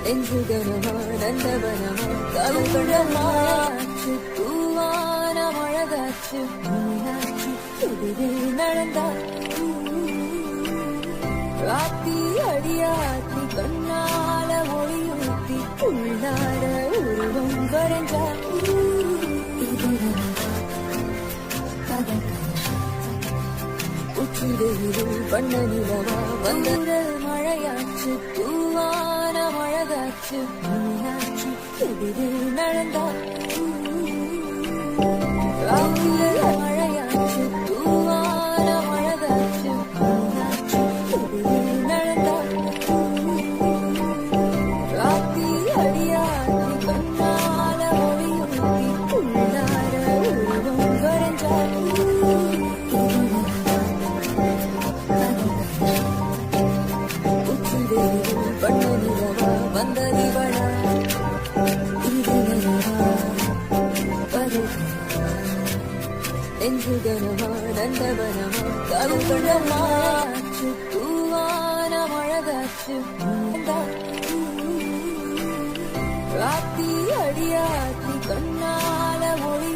நெஞ்சுகரமா நந்தவனமா கவுகடமாச்சு தூவான மழகாச்சு மீனாட்சி எதிரே நடந்தா ராத்தி அடியாத்தி கண்ணால ஒளியூத்தி உள்ளார உருவம் வரைஞ்சா உச்சிதெயிலும் பண்ண நிலவா வந்த மழையாச்சு தூவான மழகாச்சு மீனாட்சி எதிரே நடந்தா மழையாச்சு தூவான மழகாச்சு மீனாட்சி எதிரே நடந்தா ராத்தி அடியாத்தி கண்ணால ஒளியூத்தி உள்ளார உருவம் வரைஞ்சா நெஞ்சுகரமா நந்தவனமா கவுகடமாச்சு தூவான மழகாச்சு ராத்தி அடியாத்தி கண்ணால ஒளி